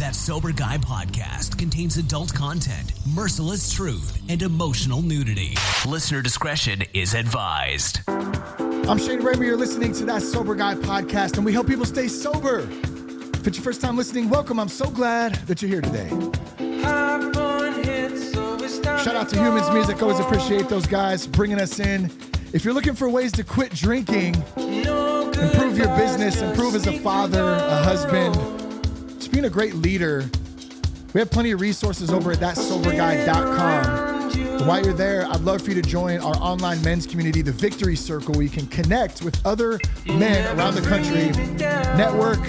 That Sober Guy podcast contains adult content, merciless truth, and emotional nudity. Listener discretion is advised. I'm Shane Ramer. You're listening to That Sober Guy podcast, and we help people stay sober. If it's your first time listening, welcome. I'm so glad that you're here today. Shout out to Humans Music. Always appreciate those guys bringing us in. If you're looking for ways to quit drinking, improve your business, improve as a father, a husband, just being a great leader, we have plenty of resources over at thatsoberguy.com. And while you're there, I'd love for you to join our online men's community, the Victory Circle, where you can connect with other men around the country, network,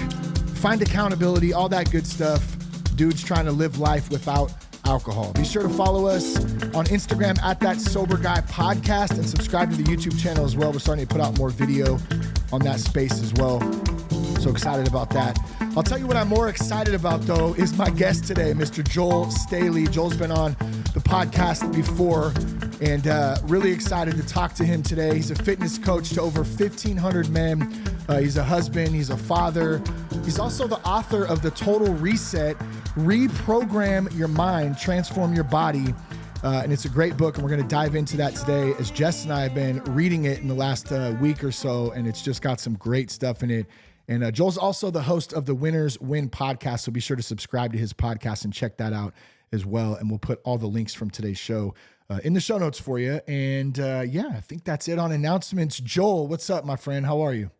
find accountability, all that good stuff. Dudes trying to live life without alcohol. Be sure to follow us on Instagram at That Sober Guy Podcast and subscribe to the YouTube channel as well. We're starting to put out more video on that space as well. So excited about that. I'll tell you what I'm more excited about, though, is my guest today, Mr. Joel Staley. Joel's been on the podcast before, and really excited to talk to him today. He's a fitness coach to over 1,500 men. He's a husband. He's a father. He's also the author of The Total Reset, Reprogram Your Mind, Transform Your Body. And it's a great book, and we're going to dive into that today as Jess and I have been reading it in the last week or so, and it's just got some great stuff in it. And Joel's also the host of the Winners Win podcast, so be sure to subscribe to his podcast and check that out as well. And we'll put all the links from today's show in the show notes for you. And I think that's it on announcements. Joel, what's up, my friend? How are you?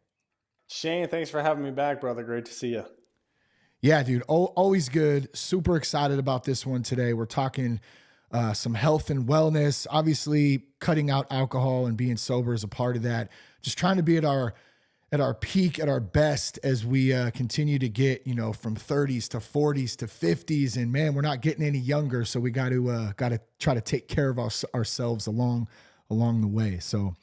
Shane, thanks for having me back, brother. Great to see you. Yeah, dude, always good. Super excited about this one today. We're talking some health and wellness. Obviously, cutting out alcohol and being sober is a part of that. Just trying to be at our peak, at our best as we continue to get, from 30s to 40s to 50s. And man, we're not getting any younger. So we got to try to take care of ourselves along the way. So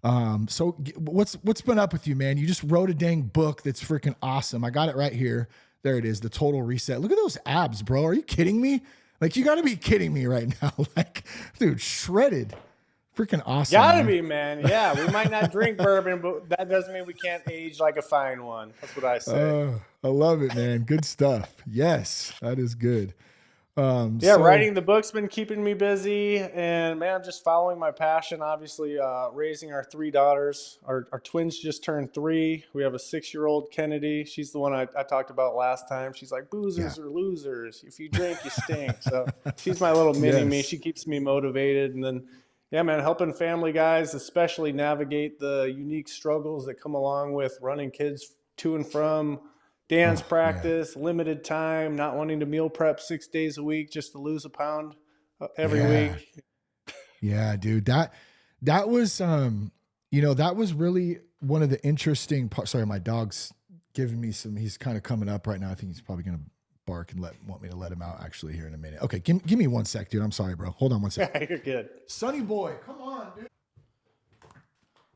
what's been up with you, man? You just wrote a dang book that's freaking awesome. I got it right here. There it is. The Total Reset. Look at those abs, bro. Are you kidding me? Like, you got to be kidding me right now. Like, dude, shredded. Freaking awesome. Gotta be, man. Yeah, we might not drink bourbon, but that doesn't mean we can't age like a fine one. That's what I say. I love it, man. Good stuff. Yes, that is good. Writing the book's been keeping me busy, and man, I'm just following my passion. Obviously, raising our 3 daughters. Our twins just turned 3. We have a 6-year-old Kennedy. She's the one I talked about last time. She's like, boozers are losers. If you drink, you stink. So she's my little mini me. She keeps me motivated. And then, yeah, man, helping family guys, especially navigate the unique struggles that come along with running kids to and from dance practice, limited time, not wanting to meal prep 6 days a week just to lose a pound every week. Yeah, dude, that was, that was really one of the interesting parts. Sorry, my dog's giving me he's kind of coming up right now. I think he's probably going to bark and want me to let him out actually here in a minute. Okay. Give me 1 sec, dude. I'm sorry, bro. Hold on 1 sec. You're good. Sonny boy, come on, dude.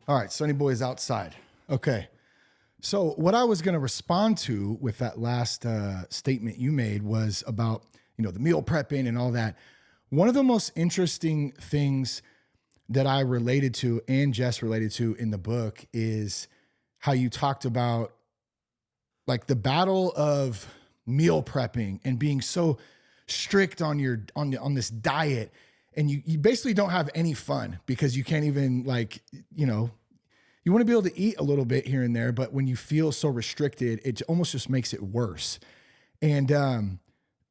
All right. Sonny boy is outside. Okay. So what I was going to respond to with that last statement you made was about, the meal prepping and all that. One of the most interesting things that I related to and Jess related to in the book is how you talked about like the battle of meal prepping and being so strict on this diet. And you basically don't have any fun because you can't even you want to be able to eat a little bit here and there, but when you feel so restricted, it almost just makes it worse. And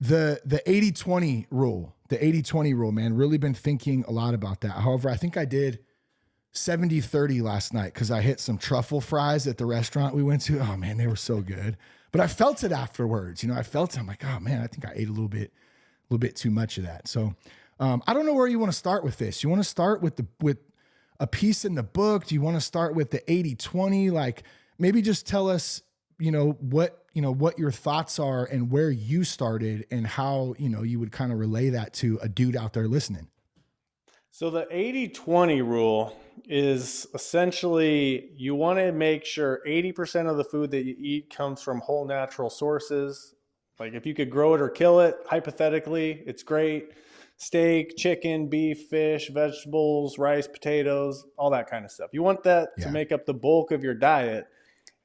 the 80-20 rule, man, really been thinking a lot about that. However, I think I did 70-30 last night because I hit some truffle fries at the restaurant we went to. Oh man, they were so good. But I felt it afterwards. I'm like, oh man, I think I ate a little bit too much of that. So I don't know where you want to start with this. You want to start with a piece in the book? Do you want to start with the 80-20? Like, maybe just tell us, what your thoughts are and where you started and how, you would kind of relay that to a dude out there listening. So the 80-20 rule is essentially you want to make sure 80% of the food that you eat comes from whole natural sources. Like if you could grow it or kill it, hypothetically, it's great. Steak, chicken, beef, fish, vegetables, rice, potatoes, all that kind of stuff. You want that to make up the bulk of your diet.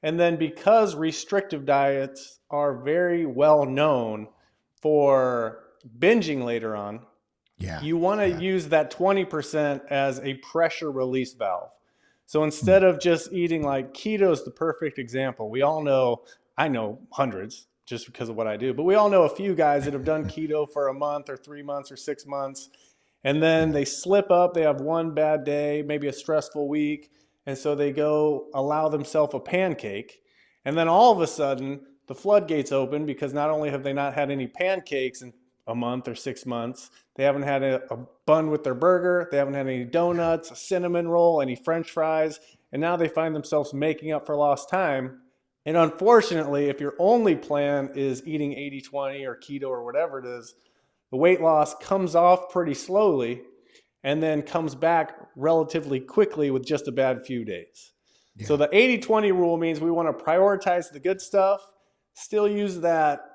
And then because restrictive diets are very well known for binging later on, you want to use that 20% as a pressure release valve. So instead of just eating, like, keto is the perfect example. We all know, I know hundreds just because of what I do, but we all know a few guys that have done keto for a month or 3 months or 6 months. And then they slip up, they have one bad day, maybe a stressful week. And so they go allow themselves a pancake. And then all of a sudden the floodgates open, because not only have they not had any pancakes in a month or 6 months, they haven't had a bun with their burger, they haven't had any donuts, a cinnamon roll, any French fries. And now they find themselves making up for lost time. And unfortunately, if your only plan is eating 80-20 or keto or whatever it is, the weight loss comes off pretty slowly and then comes back relatively quickly with just a bad few days. Yeah. So the 80-20 rule means we want to prioritize the good stuff, still use that,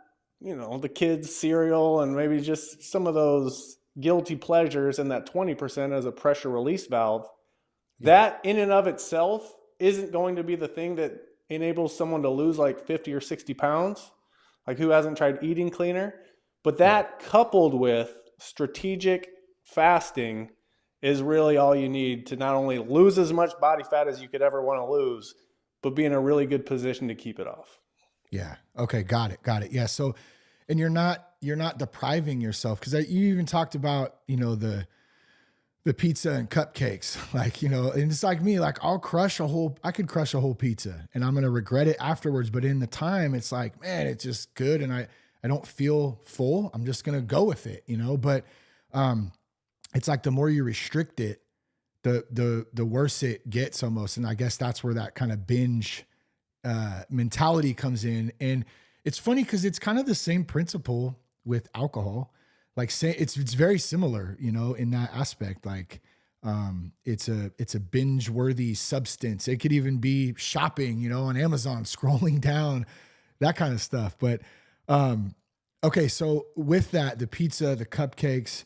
the kids' cereal and maybe just some of those guilty pleasures and that 20% as a pressure release valve. Yeah. That in and of itself isn't going to be the thing that enables someone to lose like 50 or 60 pounds, like who hasn't tried eating cleaner. But that coupled with strategic fasting is really all you need to not only lose as much body fat as you could ever want to lose, but be in a really good position to keep it off. Yeah. Okay. Got it. Yeah. So, and you're not depriving yourself, because you even talked about, the pizza and cupcakes, like, and it's like me, like I could crush a whole pizza and I'm going to regret it afterwards. But in the time, it's like, man, it's just good. And I don't feel full. I'm just going to go with it, but, it's like the more you restrict it, the worse it gets almost. And I guess that's where that kind of binge, mentality comes in. And it's funny, cause it's kind of the same principle with alcohol. Like it's very similar, in that aspect. Like, it's a binge worthy substance. It could even be shopping, on Amazon, scrolling down, that kind of stuff. But, okay. So with that, the pizza, the cupcakes,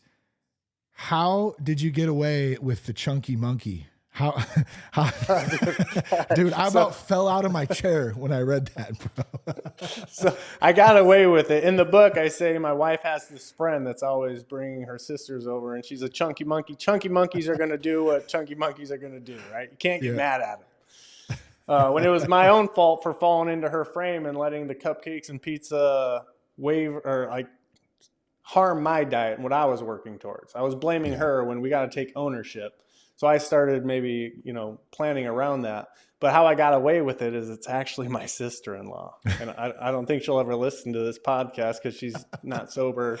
how did you get away with the chunky monkey? How dude, I about fell out of my chair when I read that, bro. So I got away with it. In the book, I say my wife has this friend that's always bringing her sisters over, and she's a chunky monkey. Chunky monkeys are going to do what chunky monkeys are going to do, right? You can't get mad at them. When it was my own fault for falling into her frame and letting the cupcakes and pizza harm my diet and what I was working towards. I was blaming her when we got to take ownership. So I started maybe, planning around that. But how I got away with it is it's actually my sister-in-law. And I don't think she'll ever listen to this podcast because she's not sober.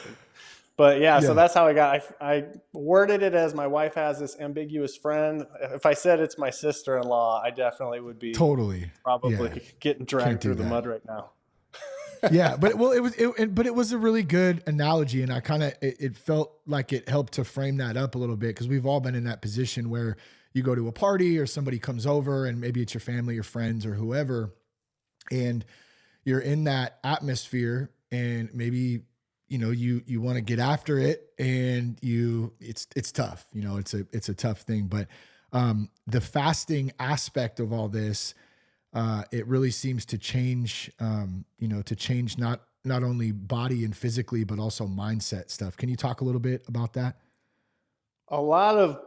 But yeah, so that's how I worded it as my wife has this ambiguous friend. If I said it's my sister-in-law, I definitely would be probably getting dragged through the mud right now. Yeah, but it was a really good analogy, and I kind of it felt like it helped to frame that up a little bit, because we've all been in that position where you go to a party or somebody comes over, and maybe it's your family or friends or whoever, and you're in that atmosphere, and maybe you want to get after it, and it's tough, it's a tough thing, but the fasting aspect of all this. It really seems to change, to change not only body and physically, but also mindset stuff. Can you talk a little bit about that? A lot of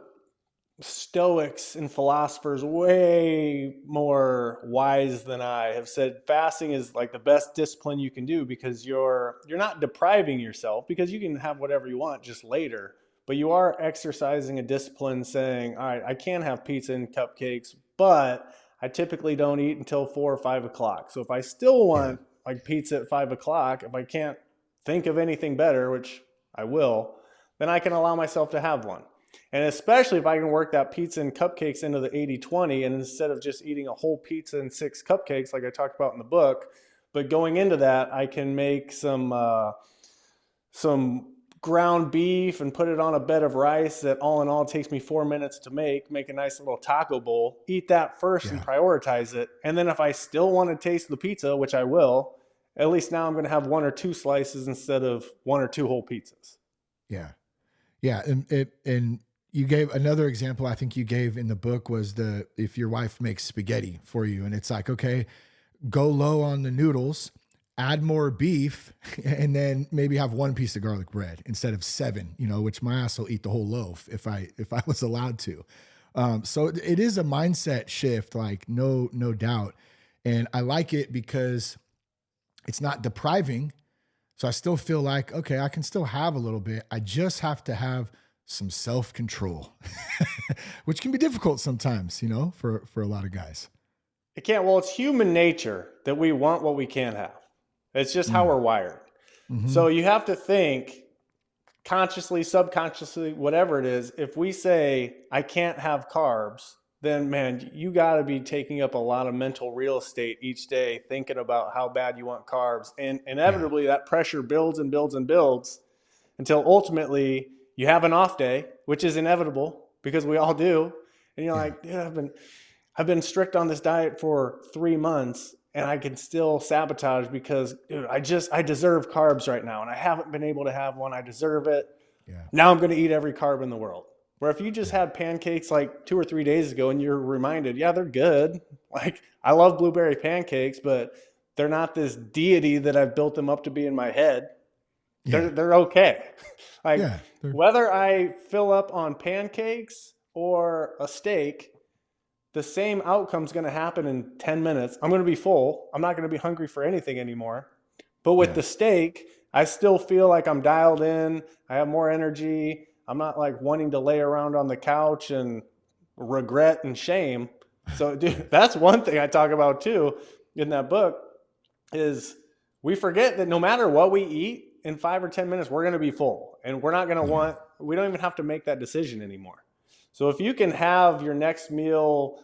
Stoics and philosophers way more wise than I have said fasting is like the best discipline you can do, because you're not depriving yourself, because you can have whatever you want just later, but you are exercising a discipline saying, all right, I can have pizza and cupcakes, but I typically don't eat until 4 or 5 o'clock. So if I still want like pizza at 5 o'clock, if I can't think of anything better, which I will, then I can allow myself to have one. And especially if I can work that pizza and cupcakes into the 80-20, and instead of just eating a whole pizza and 6 cupcakes like I talked about in the book, but going into that, I can make some ground beef and put it on a bed of rice that all in all takes me 4 minutes to make a nice little taco bowl, eat that first and prioritize it. And then if I still want to taste the pizza, which I will, at least now I'm going to have 1 or 2 slices instead of 1 or 2 whole pizzas. Yeah. Yeah. And you gave another example I think you gave in the book was if your wife makes spaghetti for you, and it's like, okay, go low on the noodles add more beef, and then maybe have one piece of garlic bread instead of 7, which my ass will eat the whole loaf if I was allowed to. So it is a mindset shift, like no doubt. And I like it because it's not depriving. So I still feel like, okay, I can still have a little bit. I just have to have some self-control, which can be difficult sometimes, for a lot of guys. It can't. Well, it's human nature that we want what we can't have. It's just how we're wired. Mm-hmm. So you have to think consciously, subconsciously, whatever it is. If we say, I can't have carbs, then man, you got to be taking up a lot of mental real estate each day, thinking about how bad you want carbs. And inevitably that pressure builds and builds and builds until ultimately you have an off day, which is inevitable because we all do. And you're like, dude, I've been strict on this diet for 3 months and I can still sabotage because, dude, I deserve carbs right now and I haven't been able to have one. I deserve it. Yeah. Now I'm going to eat every carb in the world. Where if you just had pancakes like 2 or 3 days ago and you're reminded, yeah, they're good. Like, I love blueberry pancakes, but they're not this deity that I've built them up to be in my head. Yeah. They're okay. Like, whether I fill up on pancakes or a steak, the same outcome is going to happen in 10 minutes. I'm going to be full. I'm not going to be hungry for anything anymore. But with the steak, I still feel like I'm dialed in. I have more energy. I'm not like wanting to lay around on the couch and regret and shame. So, dude, that's one thing I talk about too in that book is we forget that no matter what we eat, in 5 or 10 minutes, we're going to be full and we're not going to we don't even have to make that decision anymore. So if you can have your next meal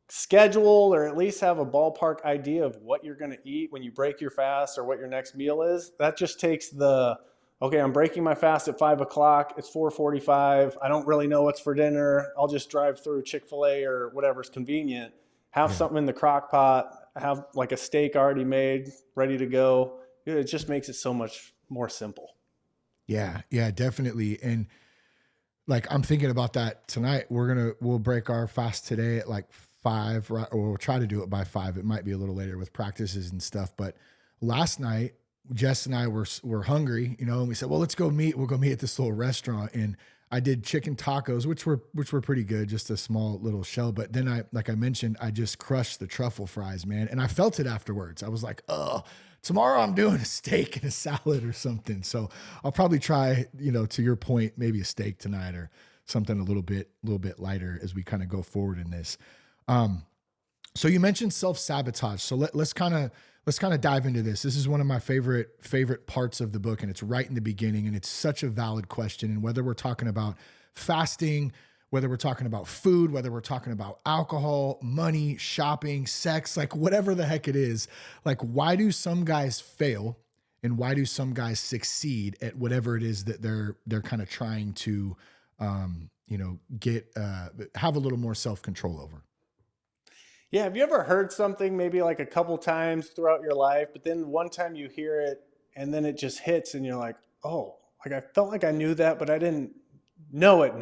scheduled or at least have a ballpark idea of what you're going to eat when you break your fast or what your next meal is, that just takes okay, I'm breaking my fast at 5 o'clock. It's 4:45. I don't really know what's for dinner. I'll just drive through Chick-fil-A or whatever's convenient. Have something in the crock pot. Have like a steak already made, ready to go. It just makes it so much more simple. Yeah, definitely. And like, I'm thinking about that tonight. We'll break our fast today at like 5, or we'll try to do it by 5. It might be a little later with practices and stuff. But last night, Jess and I were hungry, and we said, well, let's go meet. We'll go meet at this little restaurant. And I did chicken tacos, which were pretty good, just a small little shell. But then like I mentioned, I just crushed the truffle fries, man. And I felt it afterwards. I was like, oh, tomorrow I'm doing a steak and a salad or something. So I'll probably try, to your point, maybe a steak tonight or something a little bit lighter as we kind of go forward in this. So you mentioned self-sabotage. So let's kind of dive into this. This is one of my favorite parts of the book, and it's right in the beginning, and it's such a valid question. And whether we're talking about fasting, whether we're talking about food, whether we're talking about alcohol, money, shopping, sex, like whatever the heck it is, like why do some guys fail and why do some guys succeed at whatever it is that they're kind of trying to, have a little more self-control over? Yeah. Have you ever heard something maybe like a couple times throughout your life, but then one time you hear it and then it just hits and you're like, oh, like I felt like I knew that, but I didn't know it.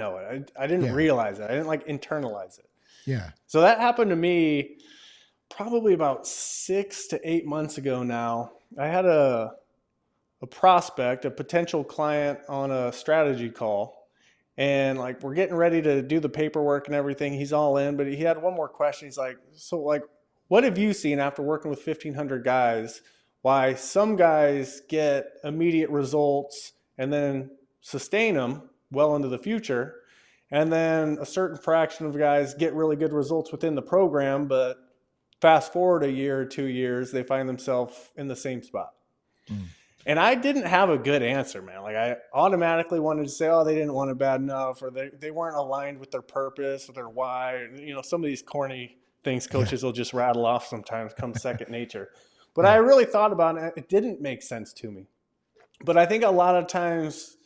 I didn't realize it. I didn't like internalize it. Yeah. So that happened to me probably about 6 to 8 months ago now. I had a prospect, a potential client on a strategy call. And like, we're getting ready to do the paperwork and everything. He's all in, but he had one more question. He's like, so like, what have you seen after working with 1,500 guys, why some guys get immediate results and then sustain them well into the future, and then a certain fraction of guys get really good results within the program, but fast forward a year or 2 years, they find themselves in the same spot. And I didn't have a good answer, man. Like, I automatically wanted to say, oh, they didn't want it bad enough, or they weren't aligned with their purpose or their why. Some of these corny things coaches will just rattle off sometimes, come second nature. But I really thought about it. It didn't make sense to me. But I think a lot of times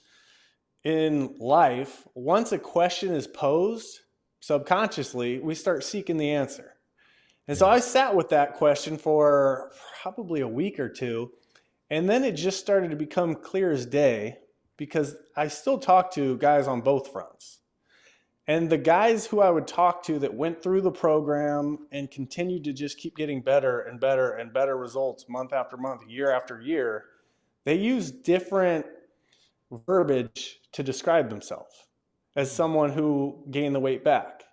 in life, once a question is posed subconsciously, we start seeking the answer. And so I sat with that question for probably a week or two. And then it just started to become clear as day because I still talk to guys on both fronts. And the guys who I would talk to that went through the program and continued to just keep getting better and better and better results month after month, year after year, they use different verbiage to describe themselves as someone who gained the weight back.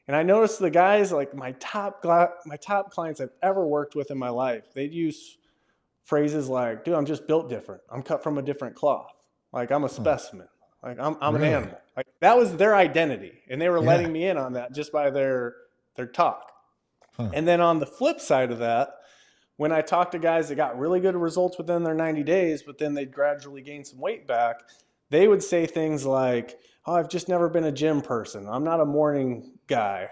And I noticed the guys, like my top clients I've ever worked with in my life, they'd use phrases like, dude, I'm just built different. I'm cut from a different cloth. Like I'm a specimen. Like I'm an animal. Like that was their identity. And they were letting me in on that just by their talk. And then on the flip side of that, when I talked to guys that got really good results within their 90 days, but then they'd gradually gain some weight back, they would say things like, oh, I've just never been a gym person. I'm not a morning guy.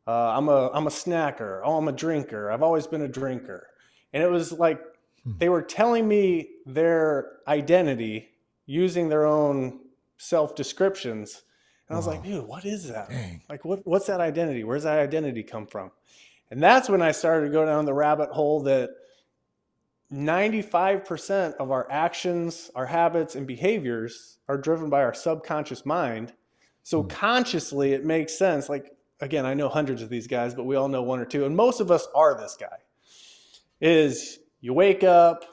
I'm a snacker. Oh, I'm a drinker. I've always been a drinker. And it was like they were telling me their identity using their own self-descriptions. And I was like, dude, what is that? Dang. Like, what's that identity? Where's that identity come from? And that's when I started to go down the rabbit hole that 95% of our actions, our habits, and behaviors are driven by our subconscious mind. So consciously, it makes sense. Like, again, I know hundreds of these guys, but we all know one or two. And most of us are this guy. Is you wake up,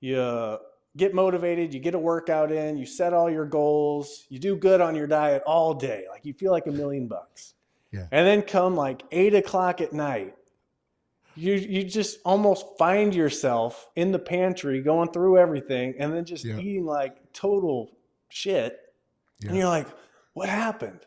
you get motivated, you get a workout in, you set all your goals, you do good on your diet all day. Like you feel like $1 million. Yeah. And then come like 8 o'clock at night, you just almost find yourself in the pantry going through everything and then just eating like total shit. Yeah. And you're like, what happened?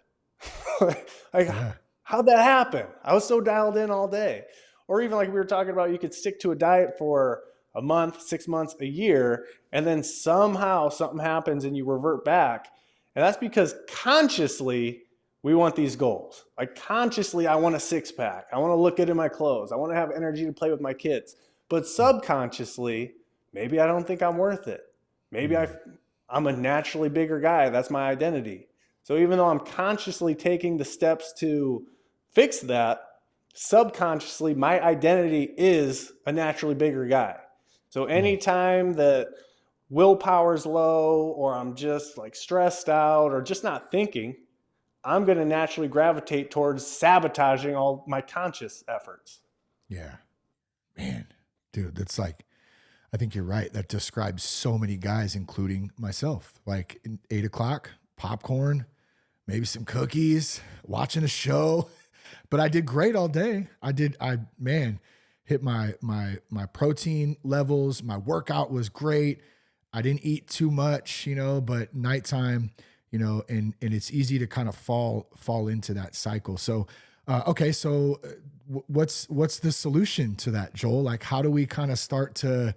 How'd that happen? I was so dialed in all day. Or even like we were talking about, you could stick to a diet for a month, 6 months, a year, and then somehow something happens and you revert back. And that's because consciously we want these goals. Like consciously, I want a six pack. I want to look good in my clothes. I want to have energy to play with my kids. But subconsciously, maybe I don't think I'm worth it. Maybe I'm a naturally bigger guy. That's my identity. So even though I'm consciously taking the steps to fix that, subconsciously, my identity is a naturally bigger guy. So anytime that willpower's low or I'm just like stressed out or just not thinking, I'm going to naturally gravitate towards sabotaging all my conscious efforts. Yeah, man, dude, that's like, I think you're right. That describes so many guys, including myself. Like 8 o'clock, popcorn, maybe some cookies, watching a show, but I did great all day. I hit my protein levels. My workout was great. I didn't eat too much, but nighttime, and it's easy to kind of fall into that cycle. So, okay. So what's the solution to that, Joel? Like, how do we kind of start to,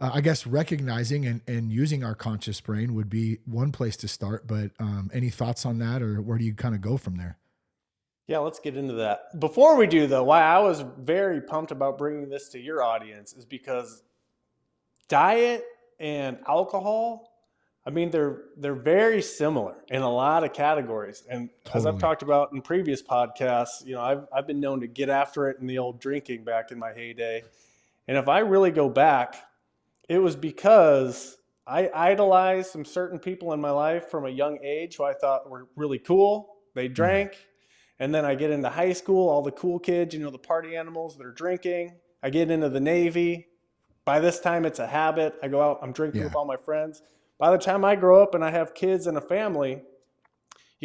I guess recognizing and using our conscious brain would be one place to start, but, any thoughts on that, or where do you kind of go from there? Yeah, let's get into that. Before we do though, why I was very pumped about bringing this to your audience is because diet and alcohol, I mean, they're very similar in a lot of categories. And as I've talked about in previous podcasts, I've been known to get after it in the old drinking back in my heyday. And if I really go back, it was because I idolized some certain people in my life from a young age who I thought were really cool. They drank. And then I get into high school, all the cool kids, the party animals that are drinking. I get into the Navy. By this time, it's a habit. I go out, I'm drinking with all my friends. By the time I grow up and I have kids and a family,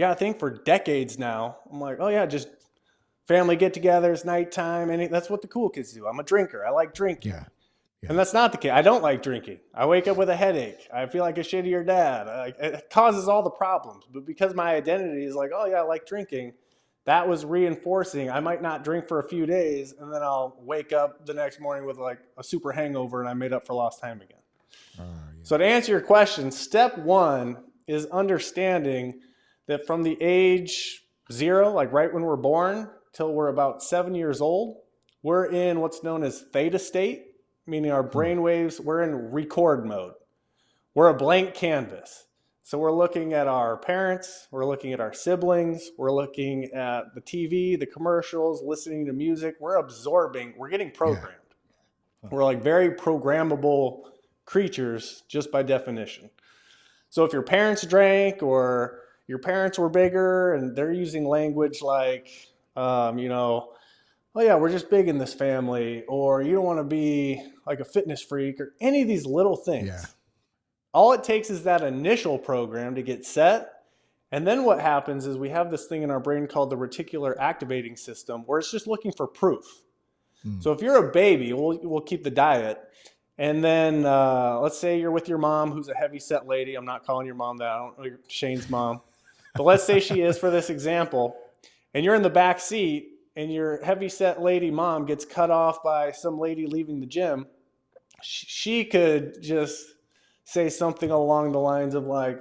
I think for decades now, I'm like, oh yeah, just family get-togethers, nighttime, and that's what the cool kids do. I'm a drinker. I like drinking. Yeah. And that's not the case. I don't like drinking. I wake up with a headache. I feel like a shittier dad. It causes all the problems. But because my identity is like, oh yeah, I like drinking, that was reinforcing. I might not drink for a few days, and then I'll wake up the next morning with like a super hangover, and I made up for lost time again. So to answer your question, step one is understanding that from the age 0, like right when we're born, till we're about 7 years old, we're in what's known as theta state, meaning our brain waves, we're in record mode. We're a blank canvas. So we're looking at our parents, we're looking at our siblings, we're looking at the TV, the commercials, listening to music. We're absorbing, we're getting programmed. We're like very programmable creatures just by definition. So if your parents drank or your parents were bigger and they're using language like, oh yeah, we're just big in this family, or you don't want to be like a fitness freak, or any of these little things. Yeah. All it takes is that initial program to get set. And then what happens is we have this thing in our brain called the reticular activating system, where it's just looking for proof. So if you're a baby, we'll keep the diet. And then let's say you're with your mom, who's a heavy set lady. I'm not calling your mom that. I don't know Shane's mom. But let's say she is for this example. And you're in the back seat and your heavy set lady mom gets cut off by some lady leaving the gym. She could just say something along the lines of like,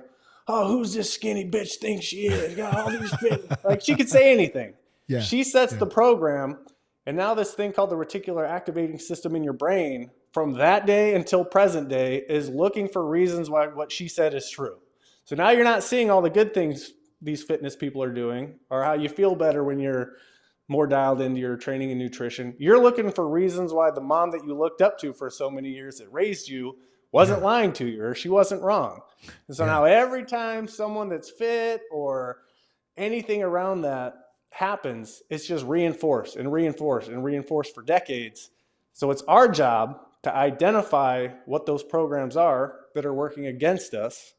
oh, who's this skinny bitch think she is? Got all these fit. Like, she could say anything. Yeah. She sets the program. And now this thing called the reticular activating system in your brain from that day until present day is looking for reasons why what she said is true. So now you're not seeing all the good things these fitness people are doing or how you feel better when you're more dialed into your training and nutrition. You're looking for reasons why the mom that you looked up to for so many years that raised you wasn't lying to you or she wasn't wrong. And so now every time someone that's fit or anything around that happens, it's just reinforced and reinforced and reinforced for decades. So it's our job to identify what those programs are that are working against us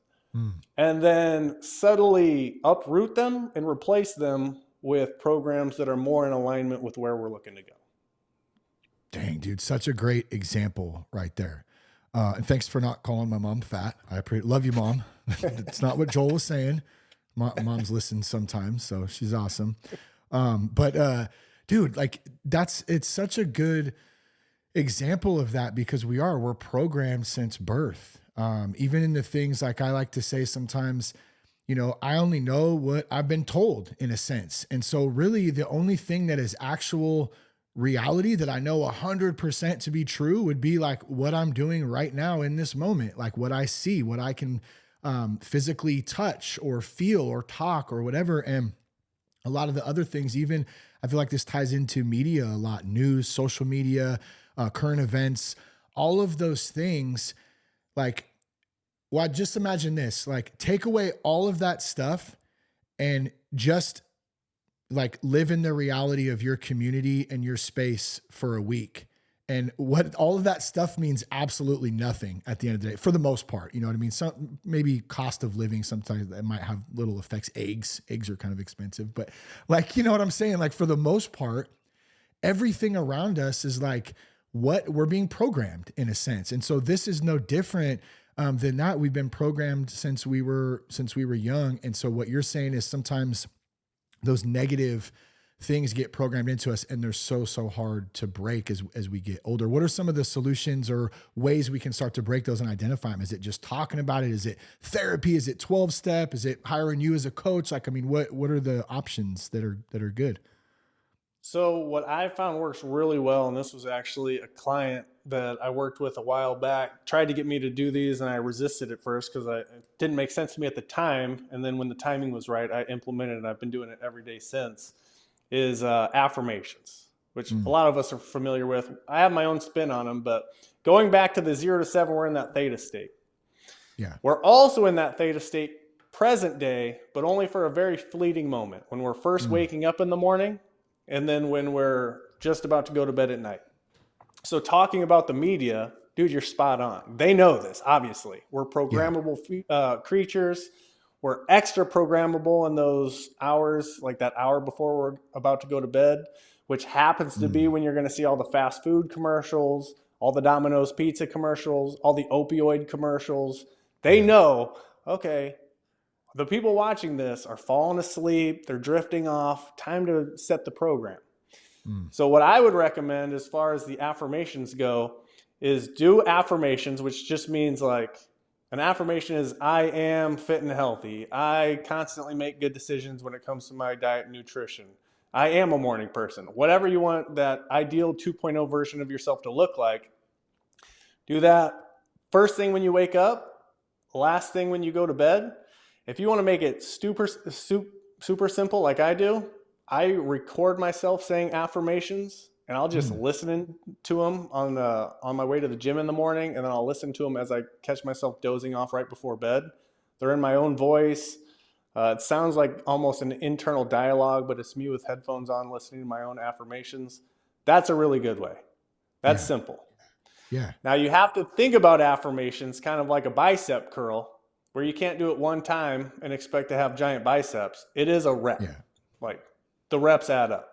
and then subtly uproot them and replace them with programs that are more in alignment with where we're looking to go. Dang, dude, such a great example right there. And thanks for not calling my mom fat. I love you, Mom. It's not what Joel was saying. Mom's listens sometimes, so she's awesome. But dude, like it's such a good example of that because we're programmed since birth. Even in the things like I like to say sometimes, I only know what I've been told in a sense. And so really the only thing that is actual reality that I know 100% to be true would be like what I'm doing right now in this moment, like what I see, what I can physically touch or feel or talk or whatever. And a lot of the other things, even I feel like this ties into media a lot, news, social media, current events, all of those things. Like, well, just imagine this, like take away all of that stuff and just like live in the reality of your community and your space for a week. And what all of that stuff means absolutely nothing at the end of the day, for the most part. You know what I mean? Some maybe cost of living, sometimes that might have little effects. Eggs are kind of expensive, but like, you know what I'm saying? Like for the most part, everything around us is like what we're being programmed in a sense. And so this is no different than that. We've been programmed since we were young. And so what you're saying is sometimes those negative things get programmed into us and they're so hard to break as we get older. What are some of the solutions or ways we can start to break those and identify them? Is it just talking about it? Is it therapy? Is it 12-step? Is it hiring you as a coach? Like, I mean, what are the options that are good? So what I found works really well, and this was actually a client that I worked with a while back, tried to get me to do these, and I resisted at first because it didn't make sense to me at the time. And then when the timing was right, I implemented it, and I've been doing it every day since, is affirmations, which a lot of us are familiar with. I have my own spin on them, but going back to the 0 to 7, we're in that theta state. Yeah. We're also in that theta state present day, but only for a very fleeting moment when we're first waking up in the morning and then when we're just about to go to bed at night. So talking about the media, dude, you're spot on. They know this, obviously. We're programmable creatures. We're extra programmable in those hours, like that hour before we're about to go to bed, which happens to be when you're going to see all the fast food commercials, all the Domino's pizza commercials, all the opioid commercials. They know, okay, the people watching this are falling asleep. They're drifting off. Time to set the program. So what I would recommend as far as the affirmations go is do affirmations, which just means like an affirmation is I am fit and healthy. I constantly make good decisions when it comes to my diet and nutrition. I am a morning person. Whatever you want that ideal 2.0 version of yourself to look like, do that first thing when you wake up, last thing when you go to bed. If you want to make it super simple like I do, I record myself saying affirmations and I'll just listen to them on my way to the gym in the morning, and then I'll listen to them as I catch myself dozing off right before bed. They're in my own voice. It sounds like almost an internal dialogue, but it's me with headphones on listening to my own affirmations. That's a really good way. That's simple. Yeah. Now you have to think about affirmations kind of like a bicep curl, where you can't do it one time and expect to have giant biceps. It is a rep. Yeah. Like the reps add up.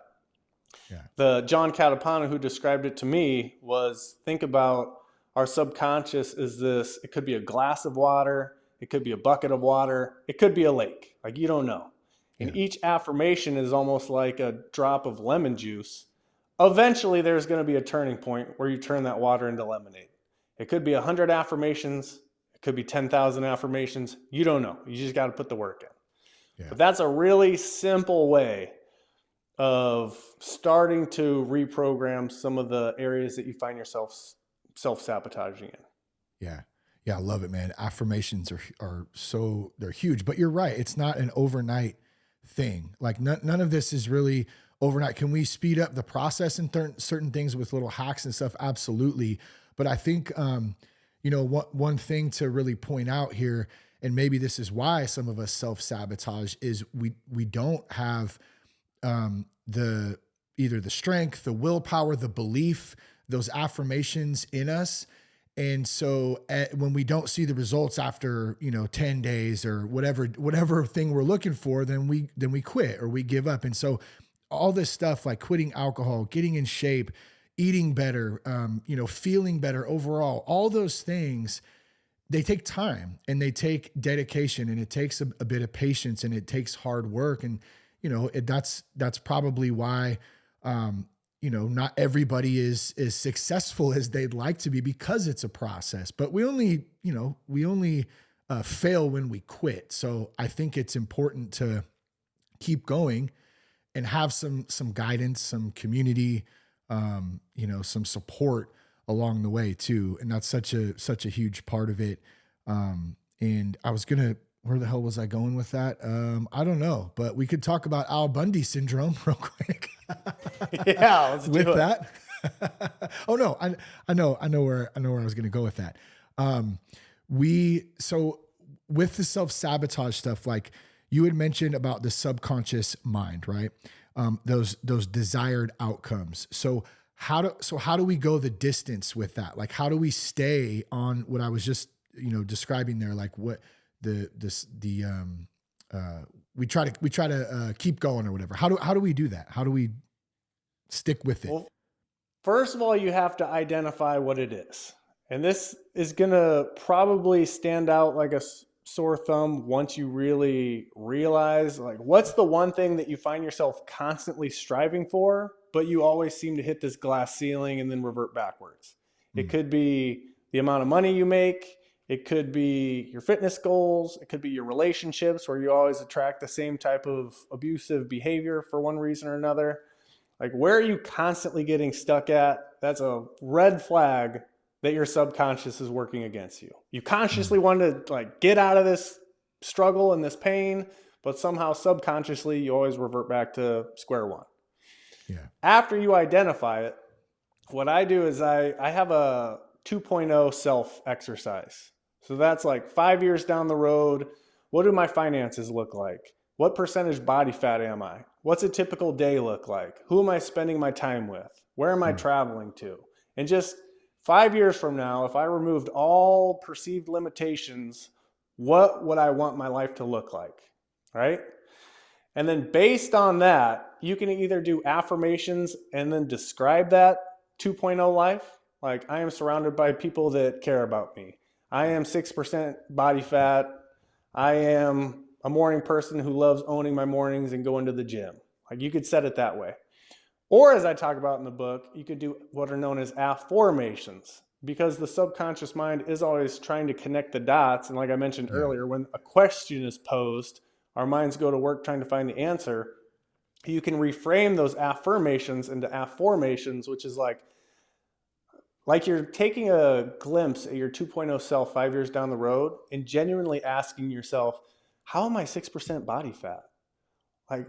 Yeah. The John Catapano who described it to me was, think about our subconscious is this, it could be a glass of water, it could be a bucket of water, it could be a lake. Like, you don't know. And each affirmation is almost like a drop of lemon juice. Eventually there's going to be a turning point where you turn that water into lemonade. It could be 100 affirmations. It could be 10,000 affirmations. You don't know. You just got to put the work in. But that's a really simple way of starting to reprogram some of the areas that you find yourself self-sabotaging in. Yeah. Yeah. I love it, man. Affirmations are so, they're huge, but you're right. It's not an overnight thing. Like none of this is really overnight. Can we speed up the process in certain things with little hacks and stuff? Absolutely. But I think, one thing to really point out here, and maybe this is why some of us self-sabotage, is we don't have either the strength, the willpower, the belief, those affirmations in us. And so when we don't see the results after, 10 days or whatever thing we're looking for, then we quit or we give up. And so all this stuff like quitting alcohol, getting in shape, eating better, feeling better overall, all those things, they take time and they take dedication, and it takes a bit of patience, and it takes hard work. And, that's probably why, not everybody is as successful as they'd like to be, because it's a process. But we only fail when we quit. So I think it's important to keep going and have some guidance, some community, some support along the way too. And that's such a huge part of it. And I was where the hell was I going with that? I don't know, but we could talk about Al Bundy syndrome real quick. Yeah, let's with do it. That. Oh no, I know where I was going to go with that. So with the self-sabotage stuff, like you had mentioned about the subconscious mind, right? Those desired outcomes. So how do we go the distance with that? Like, how do we stay on what I was just, describing there? Like what we try to keep going or whatever. How do we do that? How do we stick with it? Well, first of all, you have to identify what it is. And this is going to probably stand out like a sore thumb once you really realize, like, what's the one thing that you find yourself constantly striving for, but you always seem to hit this glass ceiling and then revert backwards. It could be the amount of money you make. It could be your fitness goals. It could be your relationships, where you always attract the same type of abusive behavior for one reason or another. Like, where are you constantly getting stuck at? That's a red flag that your subconscious is working against you. You consciously want to get out of this struggle and this pain, but somehow subconsciously you always revert back to square one. Yeah. After you identify it, what I do is I have a 2.0 self exercise. So that's like 5 years down the road. What do my finances look like? What percentage body fat am I? What's a typical day look like? Who am I spending my time with? Where am I traveling to? And just 5 years from now, if I removed all perceived limitations, what would I want my life to look like? Right? And then based on that, you can either do affirmations and then describe that 2.0 life. Like, I am surrounded by people that care about me. I am 6% body fat. I am a morning person who loves owning my mornings and going to the gym. Like, you could set it that way. Or, as I talk about in the book, you could do what are known as affirmations, because the subconscious mind is always trying to connect the dots. And like I mentioned earlier, when a question is posed, our minds go to work trying to find the answer. You can reframe those affirmations into afformations, which is like you're taking a glimpse at your 2.0 self 5 years down the road and genuinely asking yourself, how am I 6% body fat? Like,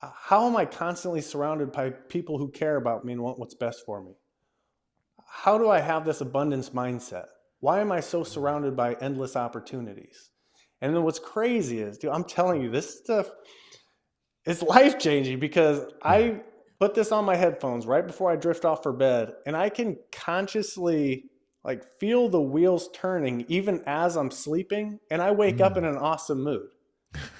how am I constantly surrounded by people who care about me and want what's best for me? How do I have this abundance mindset? Why am I so surrounded by endless opportunities? And then what's crazy is, dude, I'm telling you, this stuff is life-changing because I put this on my headphones right before I drift off for bed, and I can consciously like feel the wheels turning even as I'm sleeping, and I wake up in an awesome mood.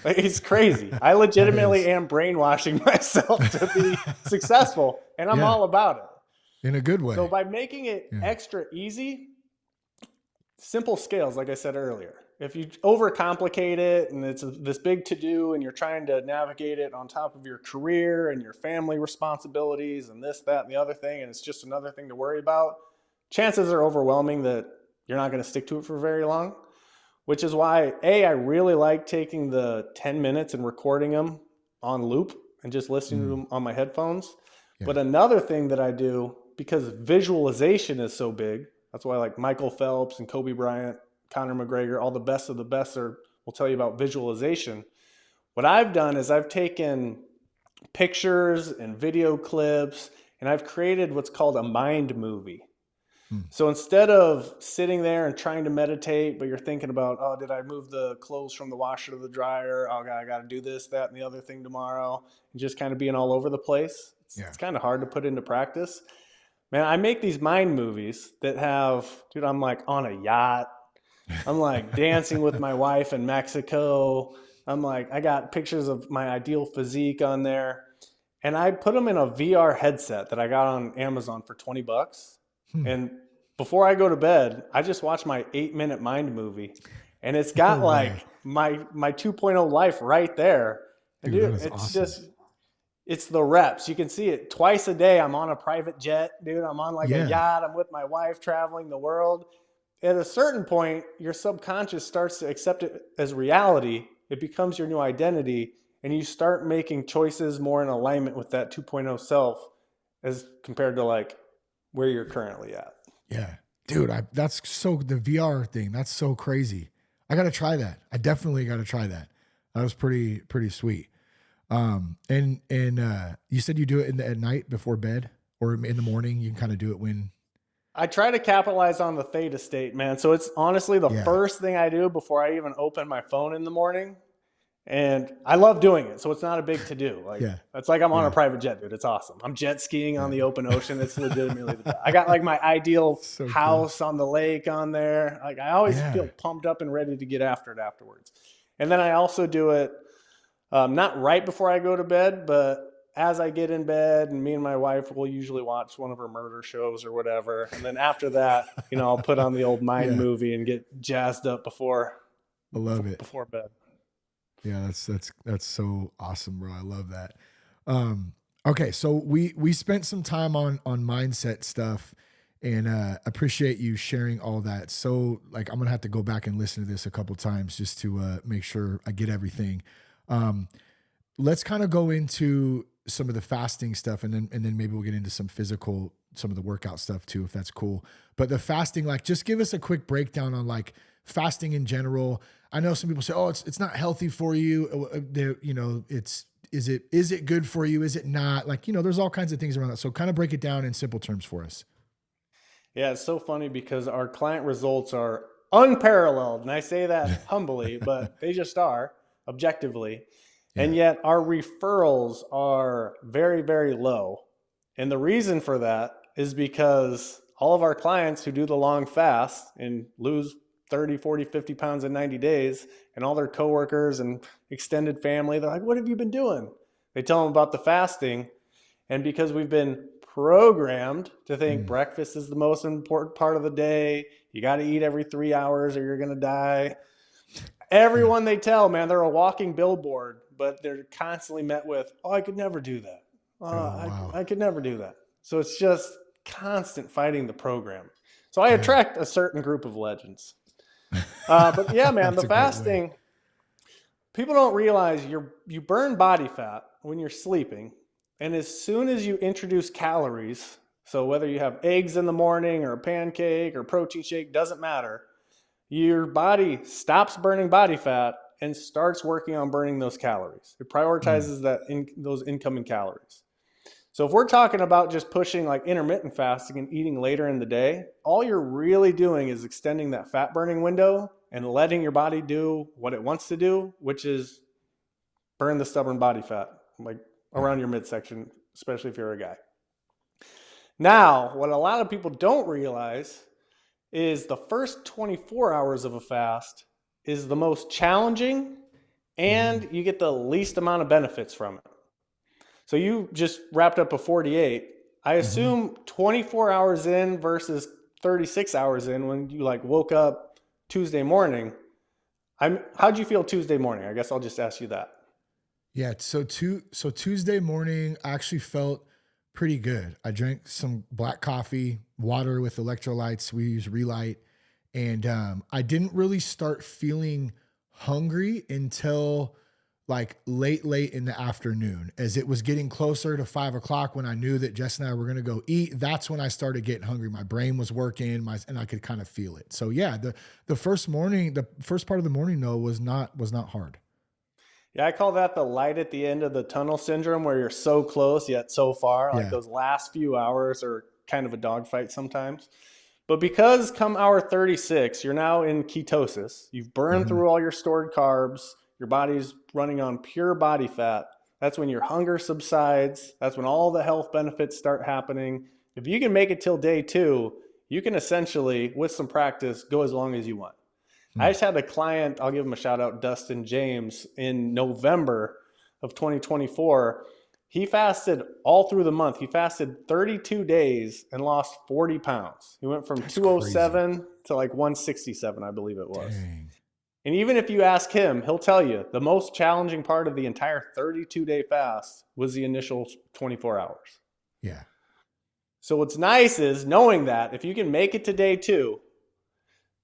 Like, it's crazy. I legitimately am brainwashing myself to be successful, and I'm all about it. In a good way. So by making it extra easy, simple scales, like I said earlier. If you overcomplicate it and it's this big to-do and you're trying to navigate it on top of your career and your family responsibilities and this, that, and the other thing, and it's just another thing to worry about, chances are overwhelming that you're not going to stick to it for very long, which is why, I really like taking the 10 minutes and recording them on loop and just listening to them on my headphones. Yeah. But another thing that I do, because visualization is so big, that's why like Michael Phelps and Kobe Bryant, Conor McGregor, all the best of the best will tell you about visualization. What I've done is I've taken pictures and video clips and I've created what's called a mind movie. So instead of sitting there and trying to meditate, but you're thinking about, oh, did I move the clothes from the washer to the dryer? Oh, God, I got to do this, that, and the other thing tomorrow. And just kind of being all over the place. It's kind of hard to put into practice. Man, I make these mind movies that have, dude, I'm like on a yacht. I'm like dancing with my wife in Mexico. I'm like, I got pictures of my ideal physique on there. And I put them in a VR headset that I got on Amazon for $20. And before I go to bed, I just watch my 8-minute mind movie. And it's got like my 2.0 life right there. And dude, it's awesome. It's the reps. You can see it twice a day. I'm on a private jet, dude. I'm on like a yacht. I'm with my wife traveling the world. At a certain point, your subconscious starts to accept it as reality. It becomes your new identity. And you start making choices more in alignment with that 2.0 self as compared to like where you're currently at. Yeah. Dude, that's so, the VR thing, that's so crazy. I got to try that. I definitely got to try that. That was pretty sweet. And you said you do it at night before bed or in the morning? You can kind of do it when? I try to capitalize on the theta state, man. So it's honestly the first thing I do before I even open my phone in the morning. And I love doing it. So it's not a big to do. Like it's like I'm on a private jet, dude. It's awesome. I'm jet skiing on the open ocean. It's legitimately the best. I got like my ideal house on the lake on there. Like I always feel pumped up and ready to get after it afterwards. And then I also do it not right before I go to bed, but as I get in bed, and me and my wife will usually watch one of her murder shows or whatever. And then after that, I'll put on the old mind movie and get jazzed up before bed. Yeah, that's so awesome, bro. I love that. Okay, so we spent some time on mindset stuff, and appreciate you sharing all that. So like I'm gonna have to go back and listen to this a couple times just to make sure I get everything. Let's kind of go into some of the fasting stuff, and then maybe we'll get into some of the workout stuff too, if that's cool. But the fasting, like, just give us a quick breakdown on like fasting in general. I know some people say, oh, it's not healthy for you. Is it good for you? Is it not? Like, there's all kinds of things around that. So kind of break it down in simple terms for us. Yeah, it's so funny because our client results are unparalleled. And I say that humbly, but they just are objectively. Yeah. And yet our referrals are very, very low. And the reason for that is because all of our clients who do the long fast and lose 30, 40, 50 pounds in 90 days, and all their coworkers and extended family, they're like, what have you been doing? They tell them about the fasting. And because we've been programmed to think breakfast is the most important part of the day, you got to eat every 3 hours or you're going to die. Everyone they tell, man, they're a walking billboard, but they're constantly met with, oh, I could never do that. I could never do that. So it's just constant fighting the program. So I attract a certain group of legends. But yeah, man, the fasting, people don't realize you burn body fat when you're sleeping. And as soon as you introduce calories, so whether you have eggs in the morning or a pancake or protein shake, doesn't matter. Your body stops burning body fat and starts working on burning those calories. It prioritizes those incoming calories. So if we're talking about just pushing like intermittent fasting and eating later in the day, all you're really doing is extending that fat burning window and letting your body do what it wants to do, which is burn the stubborn body fat, like around your midsection, especially if you're a guy. Now, what a lot of people don't realize is the first 24 hours of a fast is the most challenging and you get the least amount of benefits from it. So you just wrapped up a 48. I assume 24 hours in versus 36 hours in when you like woke up Tuesday morning. How'd you feel Tuesday morning? I guess I'll just ask you that. Yeah. So Tuesday morning I actually felt pretty good. I drank some black coffee, water with electrolytes. We use Relight. And I didn't really start feeling hungry until like late in the afternoon. As it was getting closer to 5 o'clock when I knew that Jess and I were going to go eat, that's when I started getting hungry. My brain was working, and I could kind of feel it. So yeah, the first part of the morning though was not hard. Yeah, I call that the light at the end of the tunnel syndrome, where you're so close yet so far. Like those last few hours are kind of a dogfight sometimes. But because come hour 36, you're now in ketosis. You've burned through all your stored carbs. Your body's running on pure body fat. That's when your hunger subsides. That's when all the health benefits start happening. If you can make it till day 2, you can essentially, with some practice, go as long as you want. I just had a client, I'll give him a shout out, Dustin James, in November of 2024. He fasted all through the month. He fasted 32 days and lost 40 pounds. He went from 207 to like 167, I believe it was. Dang. And even if you ask him, he'll tell you the most challenging part of the entire 32-day fast was the initial 24 hours. Yeah. So what's nice is knowing that if you can make it to day 2,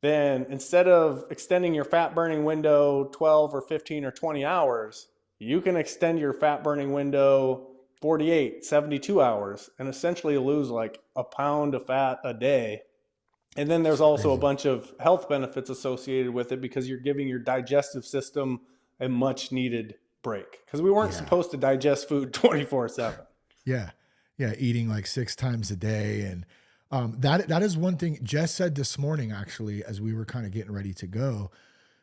then instead of extending your fat burning window 12 or 15 or 20 hours, you can extend your fat burning window 48, 72 hours and essentially lose like a pound of fat a day. And then there's also a bunch of health benefits associated with it because you're giving your digestive system a much needed break, because we weren't supposed to digest food 24/7. Yeah. Yeah. Eating like 6 times a day. And that is one thing Jess said this morning, actually, as we were kind of getting ready to go.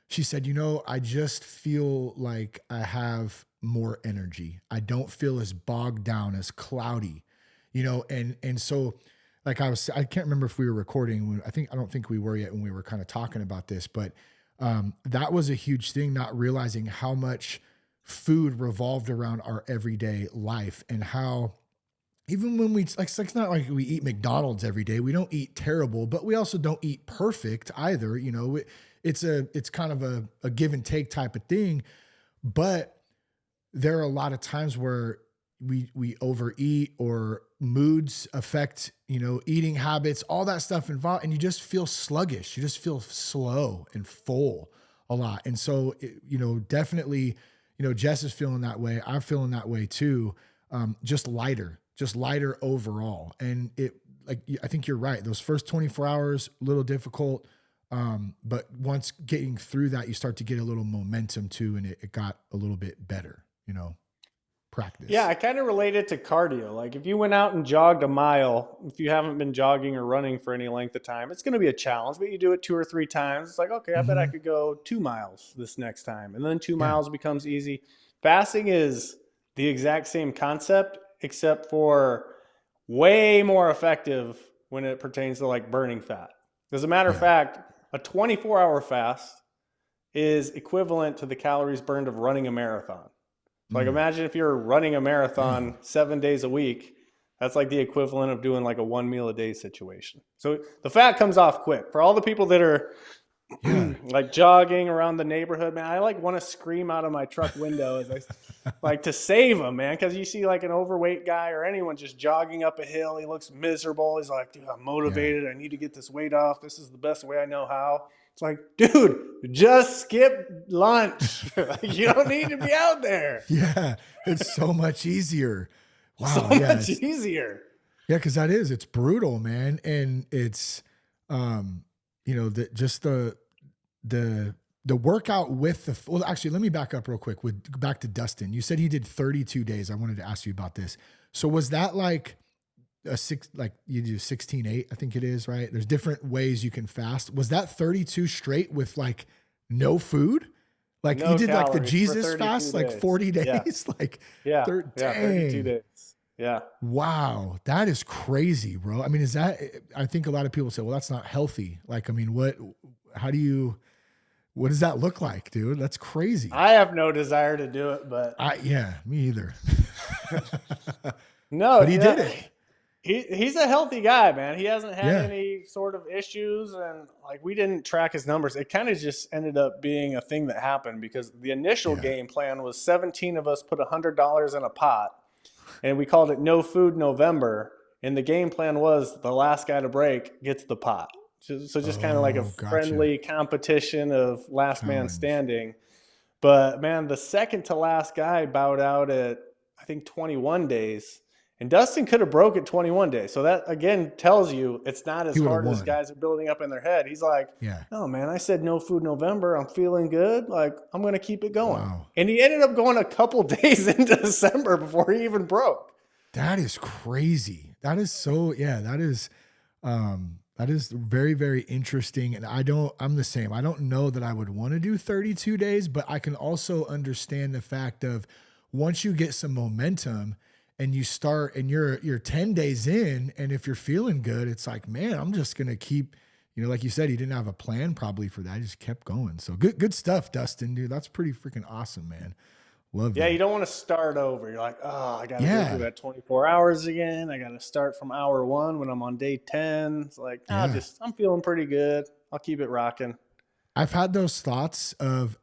She said, I just feel like I have more energy. I don't feel as bogged down, as cloudy, and so like I can't remember if we were recording. I don't think we were yet when we were kind of talking about this, but that was a huge thing, not realizing how much food revolved around our everyday life, and how even when it's not like we eat McDonald's every day. We don't eat terrible, but we also don't eat perfect either. It's kind of a give and take type of thing, but there are a lot of times where we overeat, or moods affect, eating habits, all that stuff involved. And you just feel sluggish. You just feel slow and full a lot. And so, definitely, Jess is feeling that way. I'm feeling that way too. Just lighter overall. And I think you're right. Those first 24 hours, a little difficult. But once getting through that, you start to get a little momentum too. And it got a little bit better, practice. Yeah, I kind of relate it to cardio. Like if you went out and jogged a mile, if you haven't been jogging or running for any length of time, it's going to be a challenge, but you do it 2 or 3 times. It's like, okay, I bet I could go 2 miles this next time. And then 2 miles becomes easy. Fasting is the exact same concept, except for way more effective when it pertains to like burning fat. As a matter of fact, a 24-hour fast is equivalent to the calories burned of running a marathon. Like imagine if you're running a marathon 7 days a week, that's like the equivalent of doing like a 1 meal a day situation. So the fat comes off quick. For all the people that are like jogging around the neighborhood, man, I like want to scream out of my truck window as I like to save them, man. Cause you see like an overweight guy or anyone just jogging up a hill. He looks miserable. He's like, dude, I'm motivated. I need to get this weight off. This is the best way I know how. It's like, dude, just skip lunch. You don't need to be out there. Yeah. It's so much easier. Wow. So much easier. Yeah. Cause it's brutal, man. And it's, the workout with actually, let me back up real quick back to Dustin. You said he did 32 days. I wanted to ask you about this. So was that like like you do 16-8, I think it is, right? There's different ways you can fast. Was that 32 straight with like no food? Like No you did like the calories for Jesus 32 fast, like days. 40 days, Yeah. like Yeah. dang. 32 days. Yeah. Wow. That is crazy, bro. I mean, I think a lot of people say, well, that's not healthy. Like, I mean, what does that look like, dude? That's crazy. I have no desire to do it, but yeah, me either. no, but he did it. He's a healthy guy, man. He hasn't had any sort of issues, and like we didn't track his numbers. It kind of just ended up being a thing that happened because the initial game plan was 17 of us put $100 in a pot, and we called it No Food November. And the game plan was the last guy to break gets the pot. So just kind of like a friendly competition of last man standing. But man, the second to last guy bowed out at I think 21 days. And Dustin could have broke at 21 days. So that, again, tells you it's not as hard as guys are building up in their head. He's like, oh, man, I said No Food November. I'm feeling good. Like, I'm going to keep it going. Wow. And he ended up going a couple days into December before he even broke. That is crazy. That is so, that is very, very interesting. And I'm the same. I don't know that I would want to do 32 days, but I can also understand the fact of once you get some momentum, and you start and you're 10 days in, and if you're feeling good, it's like, man, I'm just going to keep, like you said, he didn't have a plan probably for that. He just kept going. So good stuff, Dustin, dude. That's pretty freaking awesome, man. Love that. Yeah, you don't want to start over. You're like, oh, I got to go through that 24 hours again. I got to start from hour 1 when I'm on day 10. It's like, I'm feeling pretty good. I'll keep it rocking. I've had those thoughts of,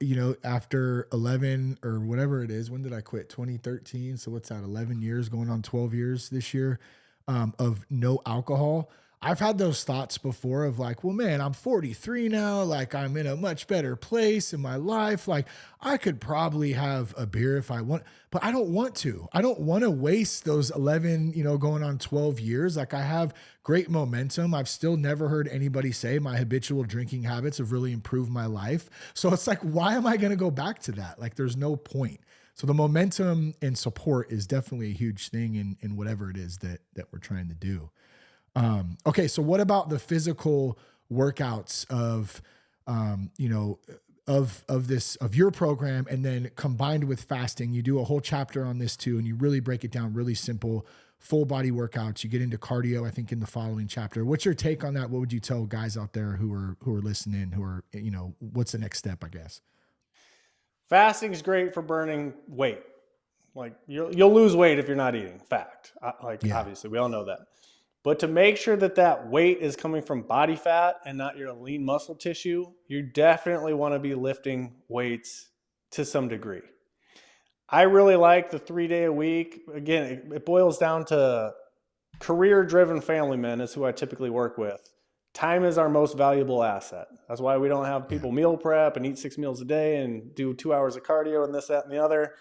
after 11 or whatever it is, when did I quit? 2013. So what's that? 11 years going on 12 years this year, of no alcohol. I've had those thoughts before of like, well, man, I'm 43 now. Like I'm in a much better place in my life. Like I could probably have a beer if I want, but I don't want to. I don't want to waste those 11, going on 12 years. Like I have great momentum. I've still never heard anybody say my habitual drinking habits have really improved my life. So it's like, why am I going to go back to that? Like there's no point. So the momentum and support is definitely a huge thing in whatever it is that we're trying to do. Okay. So what about the physical workouts of your program, and then combined with fasting? You do a whole chapter on this too, and you really break it down really simple, full body workouts. You get into cardio, I think, in the following chapter. What's your take on that? What would you tell guys out there who are listening, who are, what's the next step, I guess? Fasting is great for burning weight. Like you'll lose weight if you're not eating. Fact. Obviously we all know that. But to make sure that weight is coming from body fat and not your lean muscle tissue, you definitely want to be lifting weights to some degree. I really like the 3-day a week. Again, it boils down to career-driven family men is who I typically work with. Time is our most valuable asset. That's why we don't have people meal prep and eat 6 meals a day and do 2 hours of cardio and this, that, and the other.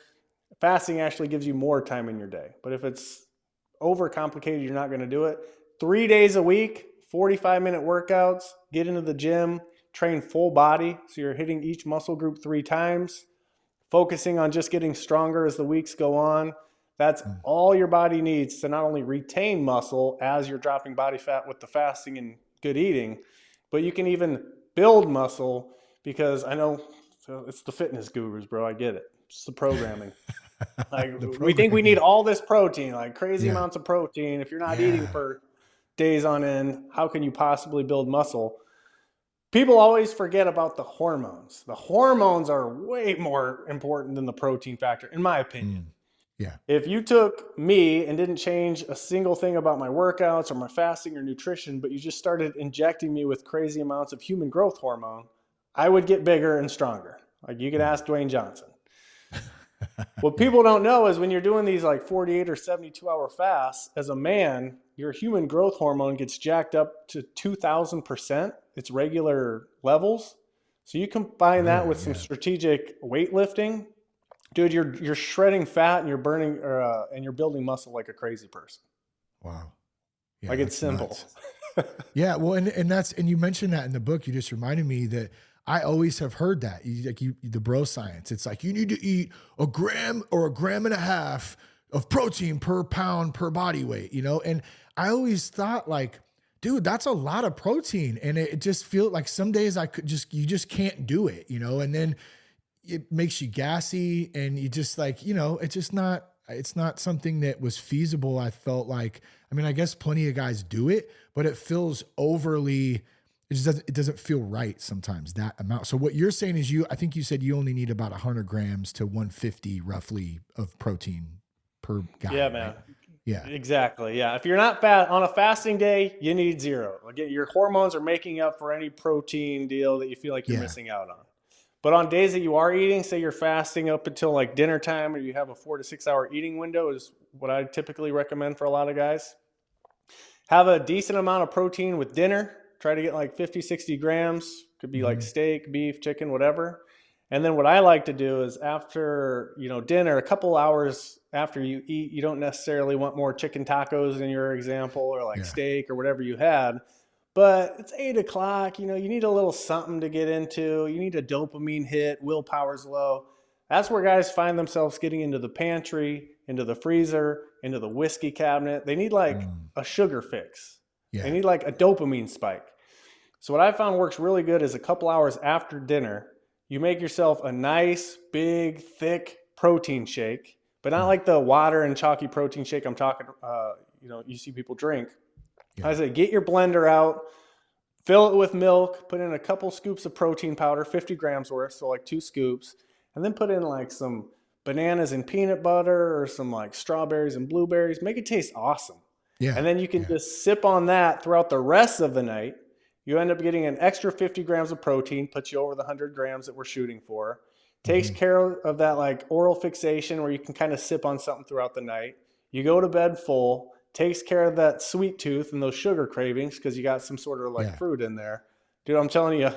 Fasting actually gives you more time in your day. But if it's overcomplicated, you're not going to do it. 3 days a week, 45-minute workouts, get into the gym, train full body. So you're hitting each muscle group 3 times, focusing on just getting stronger as the weeks go on. That's all your body needs to not only retain muscle as you're dropping body fat with the fasting and good eating, but you can even build muscle, because I know it's the fitness gurus, bro. I get it. It's the programming. We think we need all this protein, like crazy amounts of protein. If you're not eating for days on end, how can you possibly build muscle? People always forget about the hormones. The hormones are way more important than the protein factor, in my opinion. Yeah. If you took me and didn't change a single thing about my workouts or my fasting or nutrition, but you just started injecting me with crazy amounts of human growth hormone, I would get bigger and stronger. Like you could ask Dwayne Johnson. What people don't know is when you're doing these like 48 or 72-hour fasts, as a man, your human growth hormone gets jacked up to 2,000%. It's regular levels. So you combine that with some strategic weightlifting, dude, you're shredding fat and you're burning and you're building muscle like a crazy person. Wow. Yeah, like it's simple. Yeah. Well, and you mentioned that in the book. You just reminded me that I always have heard that the bro science. It's like, you need to eat 1 gram or 1.5 grams of protein per pound per body weight, you know? And I always thought like, dude, that's a lot of protein. And it just feels like some days you just can't do it, you know? And then it makes you gassy and you just like, you know, it's not something that was feasible. I felt like, I mean, I guess plenty of guys do it, but it feels overly, it doesn't feel right sometimes, that amount. So what you're saying is I think you said you only need about 100 grams to 150 roughly of protein per guy. Yeah, man. Right? Yeah, exactly. Yeah. If you're not fat on a fasting day, you need 0. Again, your hormones are making up for any protein deal that you feel like you're missing out on. But on days that you are eating, say you're fasting up until like dinner time, or you have a 4 to 6 hour eating window, is what I typically recommend for a lot of guys. Have a decent amount of protein with dinner. Try to get like 50, 60 grams. Could be like steak, beef, chicken, whatever. And then what I like to do is after, dinner, a couple hours after you eat, you don't necessarily want more chicken tacos in your example, or like steak or whatever you had. But it's 8 o'clock, you need a little something to get into. You need a dopamine hit, willpower's low. That's where guys find themselves getting into the pantry, into the freezer, into the whiskey cabinet. They need like a sugar fix. Yeah. They need like a dopamine spike. So what I found works really good is a couple hours after dinner, you make yourself a nice, big, thick protein shake, but not like the water and chalky protein shake I'm talking, you see people drink. Yeah. I say, get your blender out, fill it with milk, put in a couple scoops of protein powder, 50 grams worth, so like 2 scoops, and then put in like some bananas and peanut butter or some like strawberries and blueberries. Make it taste awesome. Yeah. And then you can just sip on that throughout the rest of the night. You end up getting an extra 50 grams of protein, puts you over the 100 grams that we're shooting for. Takes care of that like oral fixation where you can kind of sip on something throughout the night. You go to bed full. Takes care of that sweet tooth and those sugar cravings because you got some sort of like fruit in there. Dude, I'm telling you,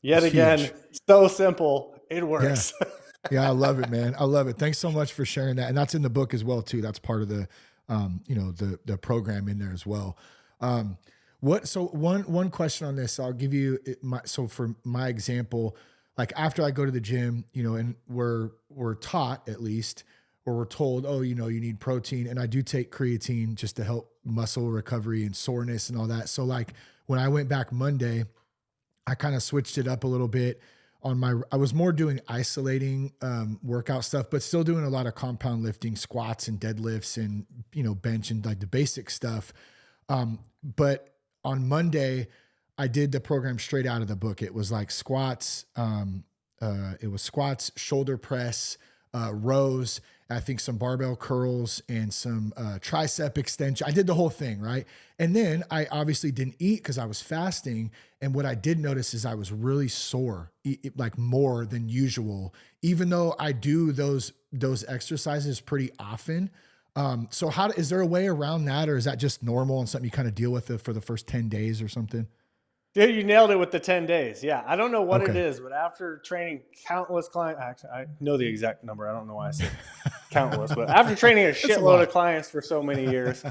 yet again, huge. So simple. It works. Yeah, I love it, man. I love it. Thanks so much for sharing that. And that's in the book as well, too. That's part of the, the program in there as well. So one question on this, I'll give you for my example, like after I go to the gym, and we're taught at least, or we're told, you need protein. And I do take creatine just to help muscle recovery and soreness and all that. So like when I went back Monday, I kind of switched it up a little bit I was more doing isolating workout stuff, but still doing a lot of compound lifting, squats and deadlifts and, bench and like the basic stuff. But on Monday, I did the program straight out of the book. It was like squats, shoulder press, rows, I think some barbell curls and some tricep extension. I did the whole thing, right? And then I obviously didn't eat because I was fasting. And what I did notice is I was really sore, like more than usual, even though I do those exercises pretty often. So is there a way around that, or is that just normal and something you kind of deal with for the first 10 days or something? Dude, you nailed it with the 10 days. Yeah. I don't know what it is, but after training countless clients, actually, I know the exact number. I don't know why I said countless, but after training a shitload of clients for so many years,